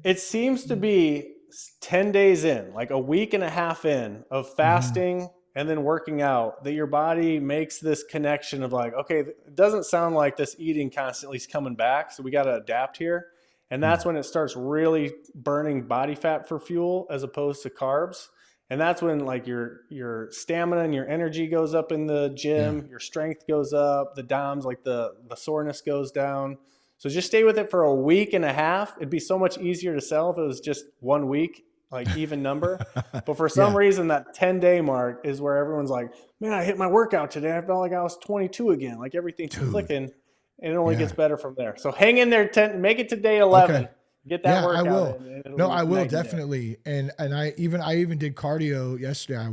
it seems to be 10 days in, like a week and a half in of fasting and then working out, that your body makes this connection of like, okay, it doesn't sound like this eating constantly is coming back. So we got to adapt here. And that's when it starts really burning body fat for fuel as opposed to carbs. And that's when like your stamina and your energy goes up in the gym, your strength goes up, the DOMs, like the soreness goes down. So just stay with it for a week and a half. It'd be so much easier to sell if it was just 1 week, like even number. But for some reason, that 10-day mark is where everyone's like, man, I hit my workout today. I felt like I was 22 again. Like everything's clicking. And it only gets better from there. So hang in there, make it to day 11. Okay. Get that workout. I will. No, I will definitely. And I even did cardio yesterday. I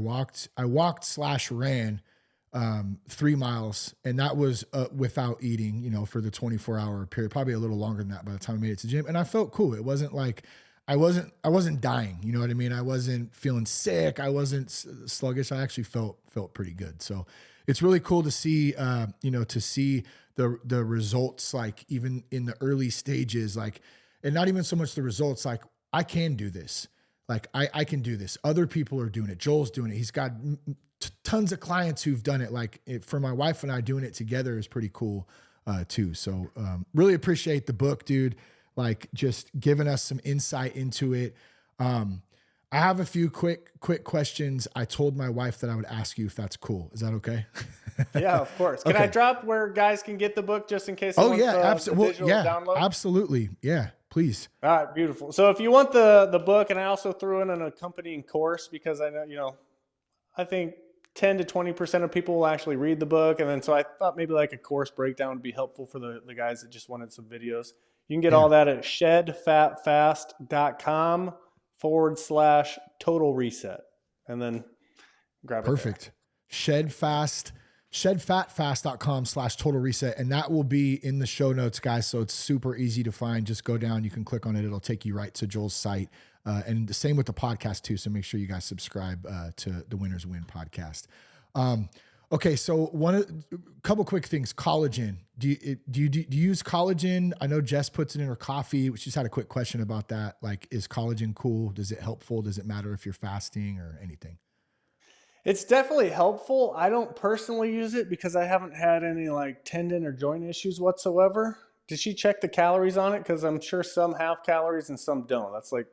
walked/ran 3 miles, and that was without eating, for the 24-hour period, probably a little longer than that by the time I made it to the gym. And I felt cool. It wasn't like I wasn't dying. You know what I mean? I wasn't feeling sick. I wasn't sluggish. I actually felt pretty good. So it's really cool to see, to see the results, like even in the early stages, like, and not even so much the results, like I can do this. Like I can do this. Other people are doing it. Joel's doing it. He's got tons of clients who've done it. Like for my wife and I, doing it together is pretty cool. too. So really appreciate the book, dude. Like just giving us some insight into it. I have a few quick questions. I told my wife that I would ask you if that's cool. Is that okay? Yeah, of course. Can I drop where guys can get the book just in case? Oh yeah, absolutely. Download? Absolutely. Yeah, please. All right, beautiful. So if you want the book, and I also threw in an accompanying course because I know, I think 10 to 20% of people will actually read the book. And then, so I thought maybe like a course breakdown would be helpful for the guys that just wanted some videos. You can get all that at shedfatfast.com/total reset. And then grab it. Perfect. Shedfatfast.com/total reset. And that will be in the show notes, guys. So it's super easy to find. Just go down. You can click on it. It'll take you right to Joel's site. And the same with the podcast too. So make sure you guys subscribe to the Winners Win podcast. Okay. So a couple quick things. Collagen. Do you use collagen? I know Jess puts it in her coffee. She's had a quick question about that. Like, is collagen cool? Does it helpful? Does it matter if you're fasting or anything? It's definitely helpful. I don't personally use it because I haven't had any like tendon or joint issues whatsoever. Did she check the calories on it? Because I'm sure some have calories and some don't. That's like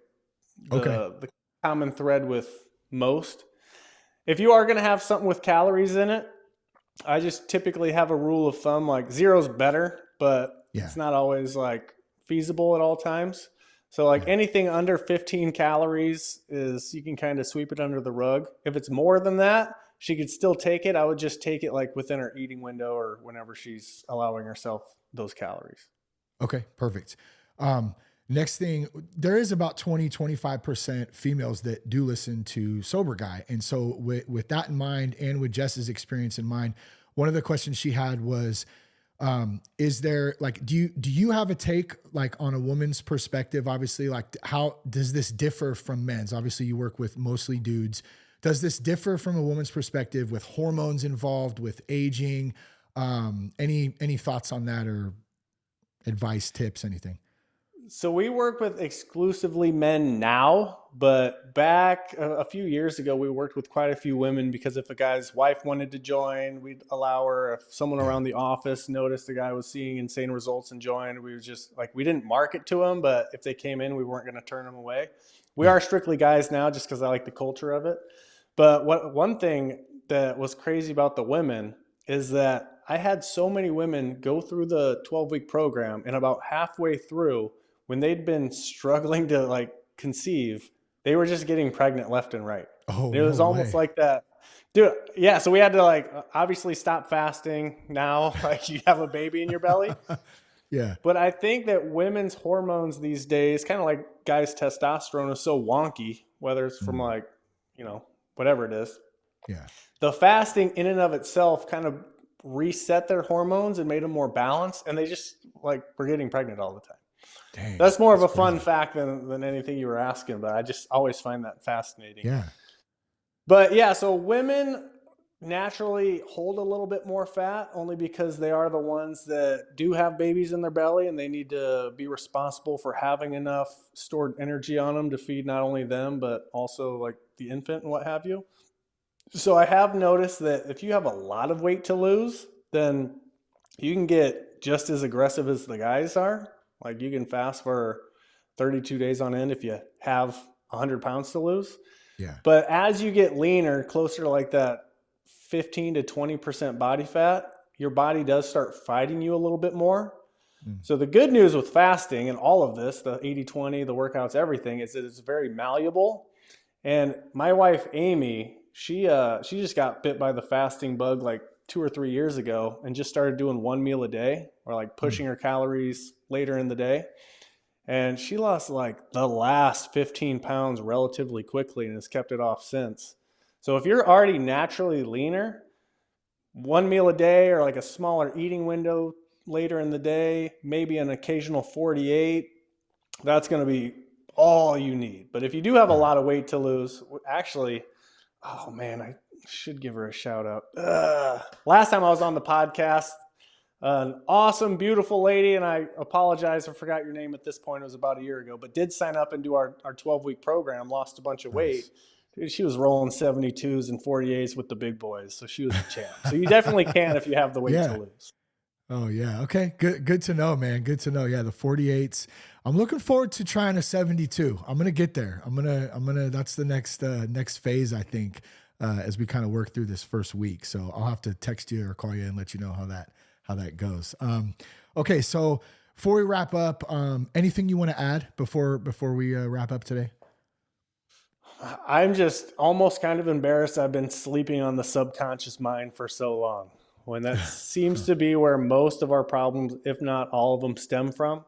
the common thread with most. If you are going to have something with calories in it, I just typically have a rule of thumb, like zero's better, but it's not always like feasible at all times. So like anything under 15 calories is, you can kind of sweep it under the rug. If it's more than that, she could still take it. I would just take it like within her eating window or whenever she's allowing herself those calories. Okay, perfect. Next thing, there is about 20-25% females that do listen to Sober Guy. And so with that in mind, and with Jess's experience in mind, one of the questions she had was, is there like, do you have a take like on a woman's perspective? Obviously, like how does this differ from men's? Obviously you work with mostly dudes. Does this differ from a woman's perspective with hormones involved, with aging? Any thoughts on that, or advice, tips, anything? So we work with exclusively men now, but back a few years ago, we worked with quite a few women because if a guy's wife wanted to join, we'd allow her. If someone around the office noticed the guy was seeing insane results and joined, we was just like, we didn't market to them, but if they came in, we weren't going to turn them away. We are strictly guys now just because I like the culture of it. But one thing that was crazy about the women is that I had so many women go through the 12-week program, and about halfway through, when they'd been struggling to like conceive, they were just getting pregnant left and right. Oh, it was almost like that. Dude, yeah. So we had to like obviously stop fasting now, like you have a baby in your belly. Yeah. But I think that women's hormones these days, kind of like guys' testosterone, is so wonky, whether it's from like, whatever it is. Yeah. The fasting in and of itself kind of reset their hormones and made them more balanced. And they just like were getting pregnant all the time. Dang, that's more of a fun fact than anything you were asking, but I just always find that fascinating. Yeah. But yeah, so women naturally hold a little bit more fat only because they are the ones that do have babies in their belly, and they need to be responsible for having enough stored energy on them to feed not only them, but also like the infant and what have you. So I have noticed that if you have a lot of weight to lose, then you can get just as aggressive as the guys are. Like you can fast for 32 days on end if you have 100 pounds to lose. Yeah. But as you get leaner, closer to like that 15 to 20% body fat, your body does start fighting you a little bit more. So the good news with fasting and all of this, the 80-20, the workouts, everything, is that it's very malleable. And my wife, Amy, she just got bit by the fasting bug like 2 or 3 years ago and just started doing one meal a day, or like pushing her calories later in the day. And she lost like the last 15 pounds relatively quickly and has kept it off since. So if you're already naturally leaner, one meal a day or like a smaller eating window later in the day, maybe an occasional 48, that's going to be all you need. But if you do have a lot of weight to lose, actually, oh man, I should give her a shout out. Last time I was on the podcast, an awesome, beautiful lady, and I apologize, I forgot your name at this point. It was about a year ago, but did sign up and do our 12-week program, lost a bunch of weight. Dude, she was rolling 72s and 48s with the big boys, so she was a champ. So you definitely can if you have the weight to lose. Oh yeah. Okay. Good to know, man. Good to know. Yeah. The 48s. I'm looking forward to trying a 72. I'm going to get there. That's the next phase, I think, as we kind of work through this first week. So I'll have to text you or call you and let you know how that goes. Okay. So before we wrap up, anything you want to add before we wrap up today? I'm just almost kind of embarrassed. I've been sleeping on the subconscious mind for so long, when that seems to be where most of our problems, if not all of them, stem from.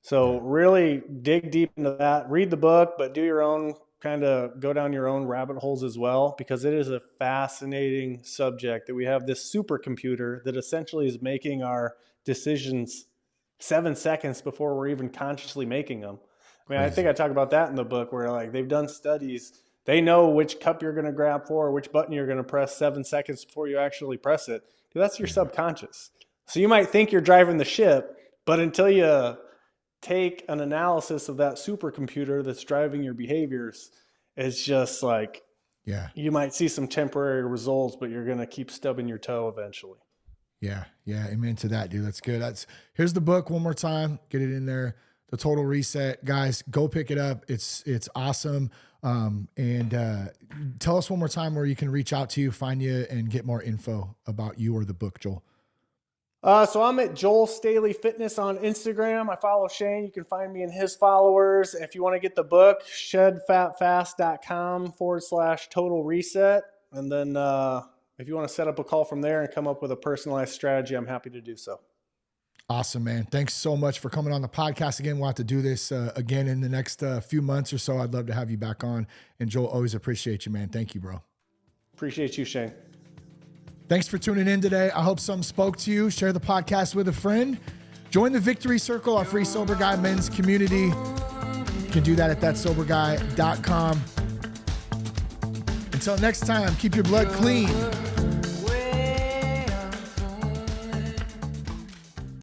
So really dig deep into that, read the book, but do your own kind of go down your own rabbit holes as well, because it is a fascinating subject that we have this supercomputer that essentially is making our decisions 7 seconds before we're even consciously making them. I mean, I think I talk about that in the book, where like they've done studies. They know which cup you're going to grab for, or which button you're going to press 7 seconds before you actually press it. That's your subconscious. So you might think you're driving the ship, but until you take an analysis of that supercomputer that's driving your behaviors, it's just like, you might see some temporary results, but you're going to keep stubbing your toe eventually. Yeah. Amen to that, dude. That's good. Here's the book one more time. Get it in there. The Total Reset. Guys, go pick it up. It's awesome. And tell us one more time where you can reach out to you, find you, and get more info about you or the book, Joel. So I'm at Joel Staley Fitness on Instagram. I follow Shane. You can find me in his followers. If you want to get the book, shedfatfast.com/total reset. And then if you want to set up a call from there and come up with a personalized strategy, I'm happy to do so. Awesome, man. Thanks so much for coming on the podcast again. We'll have to do this again in the next few months or so. I'd love to have you back on. And Joel, always appreciate you, man. Thank you, bro. Appreciate you, Shane. Thanks for tuning in today. I hope some spoke to you. Share the podcast with a friend. Join the Victory Circle, our free Sober Guy men's community. You can do that at thatsoberguy.com. Until next time, keep your blood clean.